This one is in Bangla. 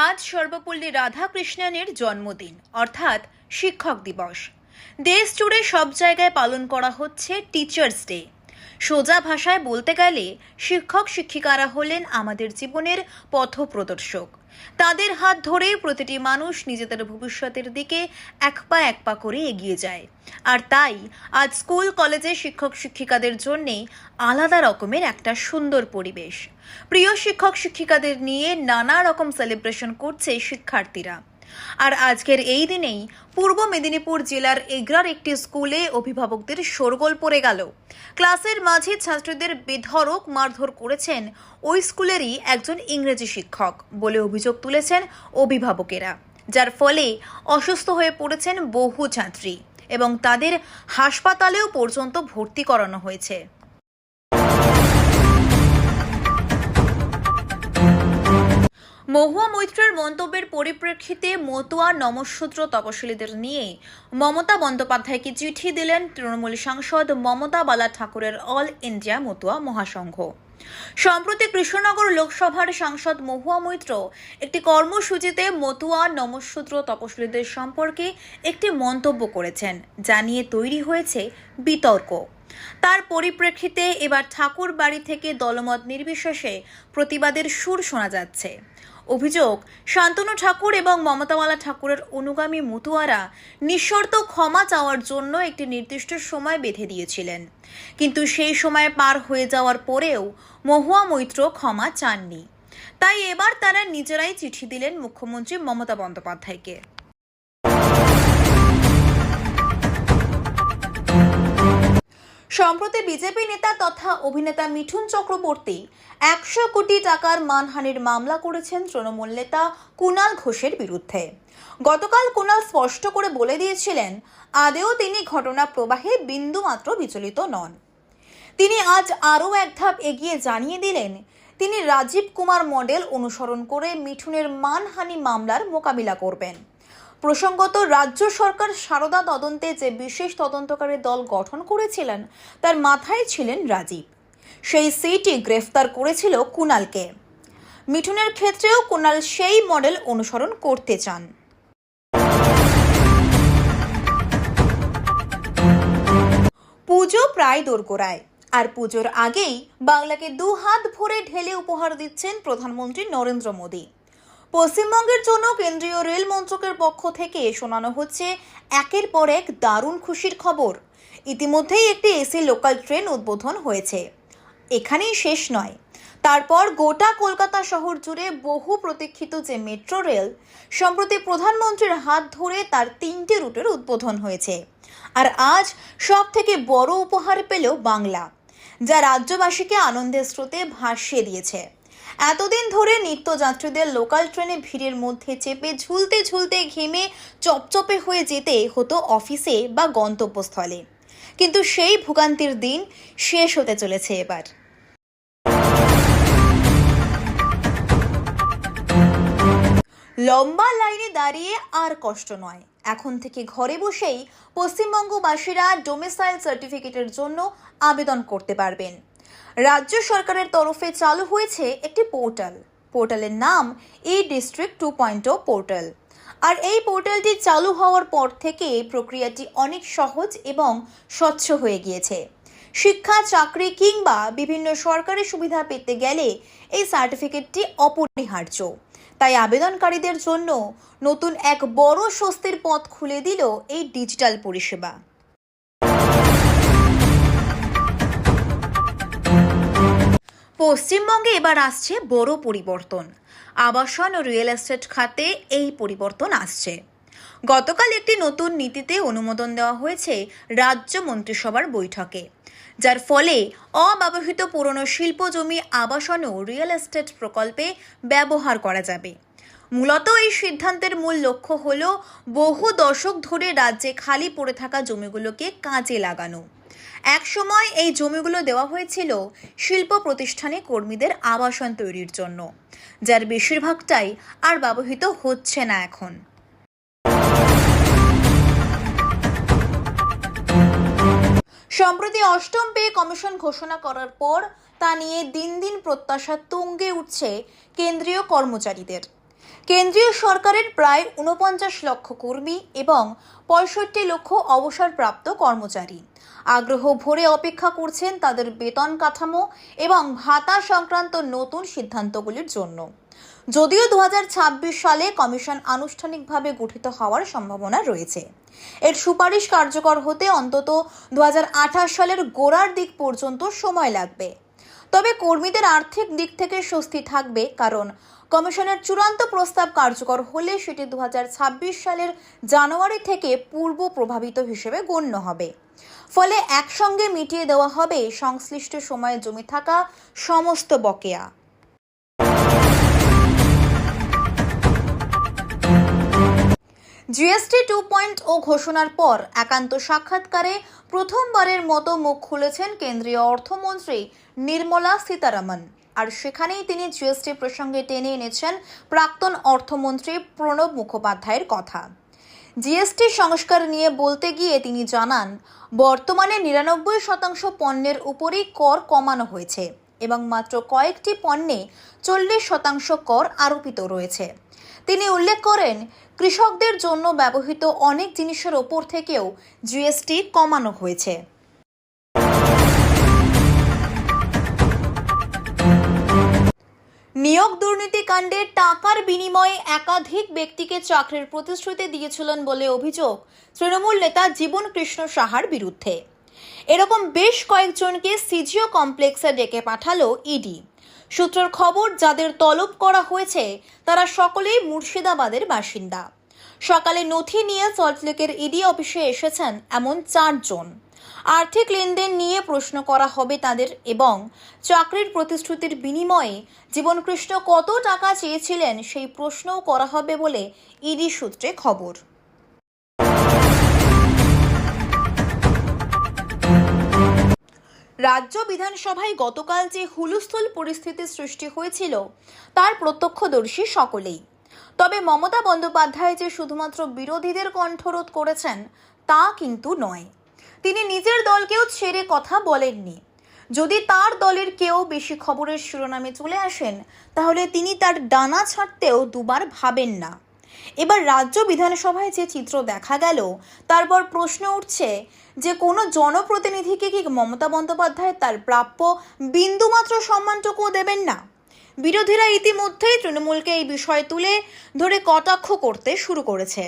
আজ সর্বপল্লী রাধাকৃষ্ণনের জন্মদিন অর্থাৎ শিক্ষক দিবস। দেশ জুড়ে সব জায়গায় পালন করা হচ্ছে টিচার্স ডে। সোজা ভাষায় বলতে গেলে শিক্ষক শিক্ষিকারা হলেন আমাদের জীবনের পথপ্রদর্শক। তাদের হাত ধরে প্রতিটি মানুষ নিজেদের ভবিষ্যতের দিকে এক পা করে এগিয়ে যায়। আর তাই আজ স্কুল কলেজে শিক্ষক শিক্ষিকাদের জন্য আলাদা রকমের একটা সুন্দর পরিবেশ। প্রিয় শিক্ষক শিক্ষিকাদের নিয়ে নানা রকম সেলিব্রেশন করছে শিক্ষার্থীরা। আর আজকের এই দিনেই পূর্ব মেদিনীপুর জেলার এগরার একটি স্কুলে অভিভাবকদের শোরগোল পড়ে গেল। ক্লাসের মাঝে ছাত্রদের বেধড়ক মারধর করেছেন ওই স্কুলেরই একজন ইংরেজি শিক্ষক বলে অভিযোগ তুলেছেন অভিভাবকেরা, যার ফলে অসুস্থ হয়ে পড়েছেন বহু ছাত্রী এবং তাদের হাসপাতালেও পর্যন্ত ভর্তি করানো হয়েছে। মহুয়া মৈত্রের মন্তব্যের পরিপ্রেক্ষিতে মতুয়া নমঃশূদ্র তপশিলীদের নিয়ে মমতা বন্দ্যোপাধ্যায়কে চিঠি দিলেন তৃণমূল সাংসদ মমতা বালা ঠাকুরের অল ইন্ডিয়া মতুয়া মহাসংঘ। সম্প্রতি কৃষ্ণনগর লোকসভার সাংসদ মহুয়া মৈত্র একটি কর্মসূচিতে মতুয়া নমঃশূদ্র তপশিলীদের সম্পর্কে একটি মন্তব্য করেছেন, যা নিয়ে তৈরি হয়েছে বিতর্ক। তার পরিপ্রেক্ষিতে এবার ঠাকুর বাড়ি থেকে দলমত নির্বিশেষে প্রতিবাদের সুর শোনা যাচ্ছে। অভিযোগ, শান্তনু ঠাকুর এবং মমতাবালা ঠাকুরের অনুগামী মতুয়ারা নিঃশর্ত ক্ষমা চাওয়ার জন্য একটি নির্দিষ্ট সময় বেঁধে দিয়েছিলেন, কিন্তু সেই সময় পার হয়ে যাওয়ার পরেও মহুয়া মৈত্র ক্ষমা চাননি। তাই এবার তারা নিজেরাই চিঠি দিলেন মুখ্যমন্ত্রী মমতা বন্দ্যোপাধ্যায়কে। সম্প্রতি বিজেপি নেতা তথা অভিনেতা মিঠুন চক্রবর্তী 100 কোটি টাকার মানহানির মামলা করেছেন তৃণমূল নেতা কুণাল ঘোষের বিরুদ্ধে। গতকাল কুণাল স্পষ্ট করে বলে দিয়েছিলেন, আদেও তিনি ঘটনা প্রবাহে বিন্দুমাত্র বিচলিত নন। তিনি আজ আরও এক ধাপ এগিয়ে জানিয়ে দিলেন, তিনি রাজীব কুমার মডেল অনুসরণ করে মিঠুনের মানহানি মামলার মোকাবিলা করবেন। প্রসঙ্গত, রাজ্য সরকার সারদা তদন্তে যে বিশেষ তদন্তকারী দল গঠন করেছিলেন তার মাথায় ছিলেন রাজীব। সেই সিটই গ্রেফতার করেছিল কুণালকে। মিঠুনের ক্ষেত্রেও কুণাল সেই মডেল অনুসরণ করতে চান। পুজো প্রায় দোরগোড়ায়, আর পুজোর আগেই বাংলাকে দুহাত ভরে ঢেলে উপহার দিচ্ছেন প্রধানমন্ত্রী নরেন্দ্র মোদী। পশ্চিমবঙ্গের জন্য কেন্দ্রীয় রেল মন্ত্রকের পক্ষ থেকে শোনানো হচ্ছে একের পর এক দারুণ খুশির খবর। ইতিমধ্যেই একটি এসি লোকাল ট্রেন উদ্বোধন হয়েছে। এখানেই শেষ নয়, তারপর গোটা কলকাতা শহর জুড়ে বহু প্রতীক্ষিত যে মেট্রো রেল, সম্প্রতি প্রধানমন্ত্রীর হাত ধরে তার 3টে রুটের উদ্বোধন হয়েছে। আর আজ সব থেকে বড় উপহার পেল বাংলা, যা রাজ্যবাসীকে আনন্দের স্রোতে ভাসিয়ে দিয়েছে। এতদিন ধরে নিত্যযাত্রীদের লোকাল ট্রেনে ভিড়ের মধ্যে চেপে ঝুলতে ঝুলতে ঘেমে চপচপে হয়ে যেতে হতো অফিসে বা গন্তব্যস্থলে, কিন্তু সেই ভোগান্তির দিন শেষ হতে চলেছে এবার। লম্বা লাইনে দাঁড়িয়ে আর কষ্ট নয়, এখন থেকে ঘরে বসেই পশ্চিমবঙ্গবাসীরা ডোমিসাইল সার্টিফিকেটের জন্য আবেদন করতে পারবেন। রাজ্য সরকারের তরফে চালু হয়েছে একটি পোর্টালের নাম ই-ডিস্ট্রিক্ট 2.0 পোর্টাল। আর এই পোর্টালটি চালু হওয়ার পর থেকে প্রক্রিয়াটি অনেক সহজ এবং স্বচ্ছ হয়ে গিয়েছে। শিক্ষা, চাকরি কিংবা বিভিন্ন সরকারি সুবিধা পেতে গেলে এই সার্টিফিকেটটি অপরিহার্য। তাই আবেদনকারীদের জন্য নতুন এক বড় স্বস্তির পথ খুলে দিল এই ডিজিটাল পরিষেবা। পশ্চিমবঙ্গে এবার আসছে বড় পরিবর্তন। আবাসন ও রিয়েল এস্টেট খাতে এই পরিবর্তন আসছে। গতকাল একটি নতুন নীতিতে অনুমোদন দেওয়া হয়েছে রাজ্য মন্ত্রিসভার বৈঠকে, যার ফলে অব্যবহৃত পুরনো শিল্প জমি আবাসন ও রিয়েল এস্টেট প্রকল্পে ব্যবহার করা যাবে। মূলত এই সিদ্ধান্তের মূল লক্ষ্য হল বহু দশক ধরে রাজ্যে খালি পড়ে থাকা জমিগুলোকে কাজে লাগানো। একসময় এই জমিগুলো দেওয়া হয়েছিল শিল্প প্রতিষ্ঠানে কর্মীদের আবাসন তৈরির জন্য, যার বেশিরভাগটাই আর ব্যবহৃত হচ্ছে না এখন। সম্প্রতি অষ্টম পে কমিশন ঘোষণা করার পর তা নিয়ে দিন দিন প্রত্যাশা তুঙ্গে উঠছে কেন্দ্রীয় কর্মচারীদের। কেন্দ্রীয় সরকারের প্রায় ৪৯ লক্ষ কর্মী এবং ৬৫ লক্ষ অবসরপ্রাপ্ত কর্মচারী আগ্রহ ভরে অপেক্ষা করছেন তাদের বেতন কাঠামো এবং ভাতা সংক্রান্ত নতুন সিদ্ধান্তগুলির জন্য। যদিও ২০২৬ সালে কমিশন আনুষ্ঠানিকভাবে গঠিত হওয়ার সম্ভাবনা রয়েছে, এর সুপারিশ কার্যকর হতে অন্তত ২০২৮ সালের গোড়ার দিক পর্যন্ত সময় লাগবে। তবে কর্মীদের আর্থিক দিক থেকে স্বস্তি থাকবে, কারণ কমিশনের চূড়ান্ত প্রস্তাব কার্যকর হলে সেটি ২০২৬ সালের জানুয়ারি থেকে পূর্ব প্রভাবিত হিসেবে গণ্য হবে। ফলে একসঙ্গে মিটিয়ে দেওয়া হবে সংশ্লিষ্ট সময়ে জমে থাকা সমস্ত বকেয়া। জিএসটি 2.0 ঘোষণার পর একান্ত সাক্ষাৎকারে প্রথমবারের মতো মুখ খুলেছেন কেন্দ্রীয় অর্থমন্ত্রী নির্মলা সীতারামন। আর সেখানেই তিনি জিএসটি প্রসঙ্গে টেনে এনেছেন প্রাক্তন অর্থমন্ত্রী প্রণব মুখোপাধ্যায়ের কথা। জিএসটি সংস্কার নিয়ে বলতে গিয়ে তিনি জানান, বর্তমানে ৯৯% পণ্যের উপরই কর কমানো হয়েছে এবং মাত্র কয়েকটি পণ্যে ৪০% কর আরোপিত রয়েছে। তিনি উল্লেখ করেন, কৃষকদের জন্য ব্যবহৃত অনেক জিনিসের ওপর থেকেও জিএসটি কমানো হয়েছে। নিয়োগ দুর্নীতি কাণ্ডে টাকার বিনিময়ে একাধিক ব্যক্তিকে চাকরির প্রতিশ্রুতি দিয়েছিলেন বলে অভিযোগ তৃণমূল নেতা জীবন কৃষ্ণ সাহার বিরুদ্ধে। এরকম বেশ কয়েকজনকে সিজিও কমপ্লেক্সে ডেকে পাঠালো ইডি। সূত্রের খবর, যাদের তলব করা হয়েছে তারা সকলেই মুর্শিদাবাদের বাসিন্দা। সকালে নথি নিয়ে সল্টলেকের ইডি অফিসে এসেছেন এমন 4 জন। আর্থিক লেনদেন নিয়ে প্রশ্ন করা হবে তাদের এবং চাকরির প্রতিশ্রুতির বিনিময়ে জীবনকৃষ্ণ কত টাকা চেয়েছিলেন সেই প্রশ্নও করা হবে বলে ইডি সূত্রে খবর। রাজ্য বিধানসভায় গতকাল যে হুলস্থুল পরিস্থিতির সৃষ্টি হয়েছিল তার প্রত্যক্ষদর্শী সকলেই। তবে মমতা বন্দ্যোপাধ্যায় যে শুধুমাত্র বিরোধীদের কণ্ঠরোধ করেছেন তা কিন্তু নয়। তিনি নিজের দলকেও ছেড়ে কথা বলেননি। যদি তার দলের কেউ বেশি খবরের শিরোনামে চলে আসেন তাহলে তিনি তার ডানা ছাড়তেও দুবার ভাবেন না। এবার রাজ্য বিধানসভায় যে চিত্র দেখা গেল তারপর প্রশ্ন উঠছে যে কোনো জনপ্রতিনিধিকে কি মমতা বন্দ্যোপাধ্যায় তার প্রাপ্য বিন্দুমাত্র সম্মানটুকুও দেবেন না? বিরোধীরা ইতিমধ্যেই তৃণমূলকে এই বিষয় তুলে ধরে কটাক্ষ করতে শুরু করেছে।